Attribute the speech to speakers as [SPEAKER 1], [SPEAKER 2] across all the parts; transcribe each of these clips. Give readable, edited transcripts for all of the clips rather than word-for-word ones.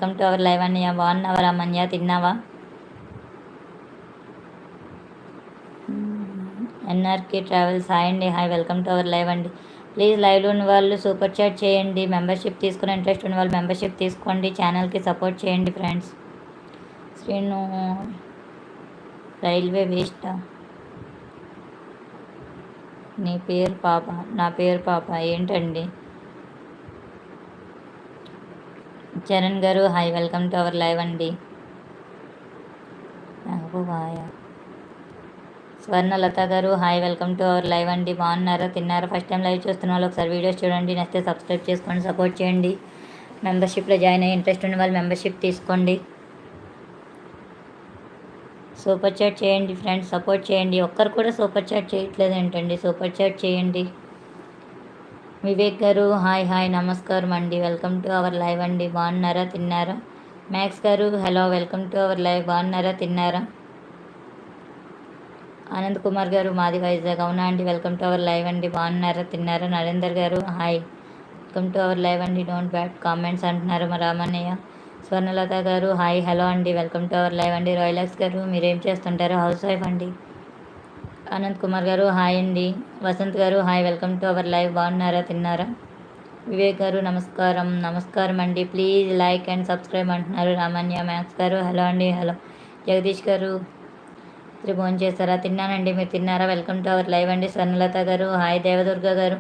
[SPEAKER 1] Welcome to our live అన్నయ్య. బాగున్నావా రామన్య? తిన్నావా? ఎన్ఆర్కే ట్రావెల్స్ హాయ్ అండి. Hi, welcome to our live అండి. ప్లీజ్ లైవ్లో ఉన్న వాళ్ళు సూపర్ చాట్ చేయండి. మెంబర్షిప్ తీసుకునే ఇంట్రెస్ట్ ఉన్న వాళ్ళు మెంబర్షిప్ తీసుకోండి. ఛానల్కి సపోర్ట్ చేయండి ఫ్రెండ్స్. శ్రీను రైల్వే వేస్టా? నీ పేరు పాప? నా పేరు పాప ఏంటండి? చరణ్ గారు hi, welcome to our live అండి. స్వర్ణలత గారు hi, welcome to our live అండి. బాగున్నారా? తిన్నారా? ఫస్ట్ టైం లైవ్ చూస్తున్న వాళ్ళు ఒకసారి వీడియోస్ చూడండి, నచ్చితే సబ్స్క్రైబ్ చేసుకోండి, సపోర్ట్ చేయండి. మెంబర్షిప్లో జాయిన్ అయ్యి ఇంట్రెస్ట్ ఉన్న వాళ్ళు మెంబర్షిప్ తీసుకోండి. సూపర్ చాట్ చేయండి ఫ్రెండ్స్, సపోర్ట్ చేయండి. ఒక్కరు కూడా సూపర్ చాట్ చేయట్లేదు ఏంటండి? సూపర్ చాట్ చేయండి. వివేక్ గారు హాయ్ హాయ్, నమస్కారం అండి, వెల్కమ్ టు అవర్ లైవ్ అండి. బాగున్నారా? తిన్నారా? మ్యాక్స్ గారు hello, welcome to our live. బాగున్నారా? తిన్నారా? ఆనంద్ కుమార్ గారు మాది వైజాగ్. అవునా అండి, వెల్కమ్ టు అవర్ లైవ్ అండి. బాగున్నారా? తిన్నారా? నరేందర్ గారు hi, welcome to our live అండి. డోంట్ బ్యాడ్ కామెంట్స్ అంటున్నారు మా రామన్నయ్య. స్వర్ణలత గారు హాయ్ హలో అండి, వెల్కమ్ టు అవర్ లైవ్ అండి. రాయలాక్స్ గారు మీరేం చేస్తుంటారు? హౌస్ వైఫ్ అండి. ఆనంద్ కుమార్ గారు హాయ్ అండి. వసంత్ గారు hi, welcome to our live. బాగున్నారా? తిన్నారా? వివేక్ గారు నమస్కారం. నమస్కారం అండి. ప్లీజ్ లైక్ అండ్ సబ్స్క్రైబ్ అంటున్నారు రామన్య. మ్యాక్స్ గారు హలో అండి. హలో. జగదీష్ గారు భోజనం చేస్తారా? తిన్నానండి, మీరు తిన్నారా? వెల్కమ్ టు అవర్ లైవ్ అండి. స్వర్ణలత గారు హాయ్. దేవదుర్గ గారు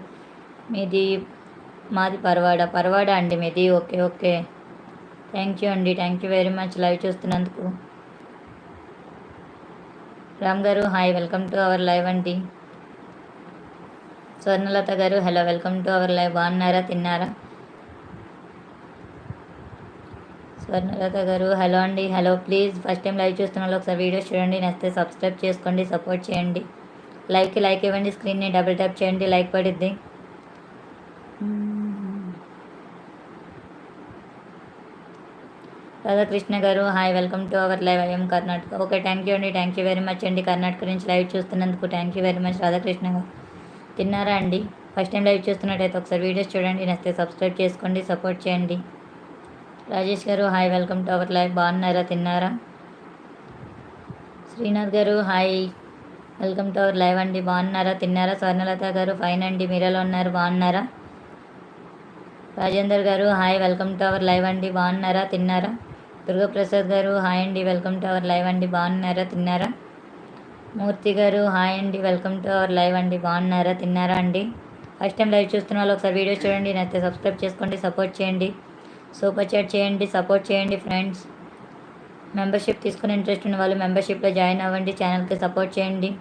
[SPEAKER 1] మాది పరవాడ అండి మీది. ఓకే ఓకే, థ్యాంక్ యూ అండి, thank you very much live చూస్తున్నందుకు. రామ్ గారు hi, welcome to our live అండి. స్వర్ణలత గారు hello, welcome to our live. బాగున్నారా? తిన్నారా? స్వర్ణలత గారు హలో అండి. Hello. Please first time live చూస్తున్న వాళ్ళు ఒకసారి వీడియోస్ చూడండి, నచ్చితే సబ్స్క్రైబ్ చేసుకోండి, సపోర్ట్ చేయండి. లైక్ ఇవ్వండి, స్క్రీన్ని డబుల్ ట్యాప్ చేయండి, లైక్ పడిద్ది. రాధాకృష్ణ గారు hi, welcome to our live. I'm Karnataka. Okay, thank you అండి, థ్యాంక్ యూ వెరీ మచ్ అండి. కర్ణాటక నుంచి లైవ్ చూస్తున్నందుకు thank you very much Radhakrishna గారు. తిన్నారా అండి? ఫస్ట్ టైం లైవ్ చూస్తున్నట్టయితే ఒకసారి వీడియోస్ చూడండి, నచ్చితే సబ్స్క్రైబ్ చేసుకోండి, సపోర్ట్ చేయండి. రాజేష్ గారు hi, welcome to our live. బాగున్నారా? తిన్నారా? శ్రీనాథ్ గారు hi, welcome to our live అండి. బాగున్నారా? తిన్నారా? స్వర్ణలత గారు ఫైన్ అండి, మీరు ఎలా ఉన్నారు? బాగున్నారా? రాజేందర్ గారు hi, welcome to our live అండి. బాగున్నారా? తిన్నారా? దుర్గాప్రసాద్ గారు హాయ్ అండి, వెల్కమ్ టు అవర్ లైవ్ అండి. బాగున్నారా? తిన్నారా? మూర్తి గారు హాయ్ అండి, వెల్కమ్ టు అవర్ లైవ్ అండి. బాగున్నారా? తిన్నారా అండి? ఫస్ట్ టైం లైవ్ చూస్తున్న వాళ్ళు ఒకసారి వీడియోస్ చూడండి, నచ్చితే సబ్స్క్రైబ్ చేసుకోండి, సపోర్ట్ చేయండి. సూపర్ చాట్ చేయండి, సపోర్ట్ చేయండి ఫ్రెండ్స్. మెంబర్షిప్ తీసుకునే ఇంట్రెస్ట్ ఉన్న వాళ్ళు మెంబర్షిప్లో జాయిన్ అవ్వండి, ఛానల్కి సపోర్ట్ చేయండి.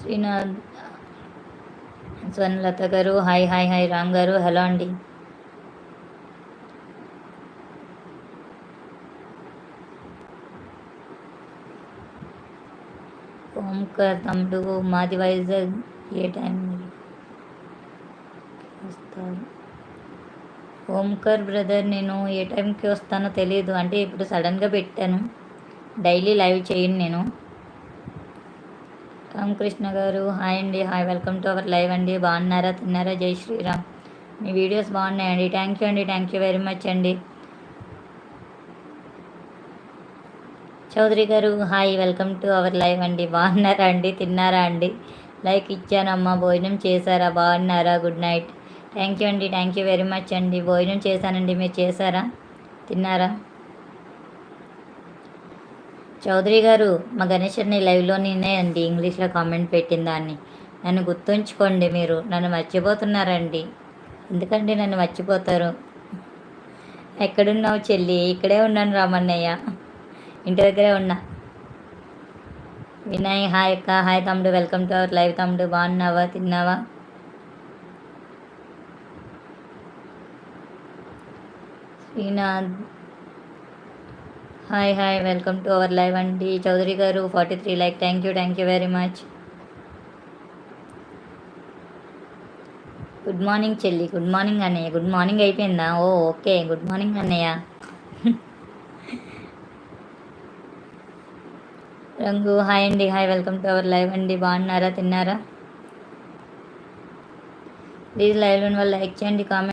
[SPEAKER 1] శ్రీనాథ్ స్వర్ణలత గారు హాయ్ హాయ్ హాయ్. రామ్ గారు హలో అండి. ఓంకర్ తమ్ముడు మాది వైజాగ్. ఏ టైం వస్తారు? ఓంకర్ బ్రదర్ నేను ఏ టైంకి వస్తానో తెలియదు, అంటే ఇప్పుడు సడన్గా పెట్టాను, డైలీ లైవ్ చేయను నేను. రామకృష్ణ గారు హాయ్ అండి, hi, welcome to our live అండి. బాగున్నారా? తిన్నారా? జై శ్రీరామ్. మీ వీడియోస్ బాగున్నాయండి, థ్యాంక్ యూ అండి, థ్యాంక్ యూ వెరీ మచ్ అండి. చౌదరి గారు hi, welcome to our live అండి. బాగున్నారా అండి? తిన్నారా అండి? లైక్ ఇచ్చానమ్మా. భోజనం చేశారా? బాగున్నారా? Good night. థ్యాంక్ యూ అండి, థ్యాంక్ యూ వెరీ మచ్ అండి. భోజనం చేశానండి, మీరు చేశారా? తిన్నారా? చౌదరి గారు మా గణేశ్వరిని లైవ్లోనే అండి ఇంగ్లీష్లో కామెంట్ పెట్టిన దాన్ని నన్ను గుర్తుంచుకోండి, మీరు నన్ను మర్చిపోతున్నారండి. ఎందుకండి నన్ను మర్చిపోతారు? ఎక్కడున్నావు చెల్లి? ఇక్కడే ఉన్నాను రామన్నయ్య, ఇంటి దగ్గరే ఉన్నా. వినయ్ హాయ్ అక్క. హాయ్ తమ్ముడు, వెల్కమ్ టు అవర్ లైవ్. తమ్ముడు బాగున్నావా? తిన్నావా? Srinath hi hi, welcome to our live అండి. చౌదరి గారు 43 like, thank you very much. Good morning చెల్లి. గుడ్ మార్నింగ్ అన్నయ్య. గుడ్ మార్నింగ్ అయిపోయిందా? ఓ ఓకే, గుడ్ మార్నింగ్ అన్నయ్య. రంగు హాయ్ అండి, hi, welcome to our live అండి. బాగున్నారా? తిన్నారా? ప్లీజ్ లైవ్లో వాళ్ళు లైక్ చేయండి, కామెంట్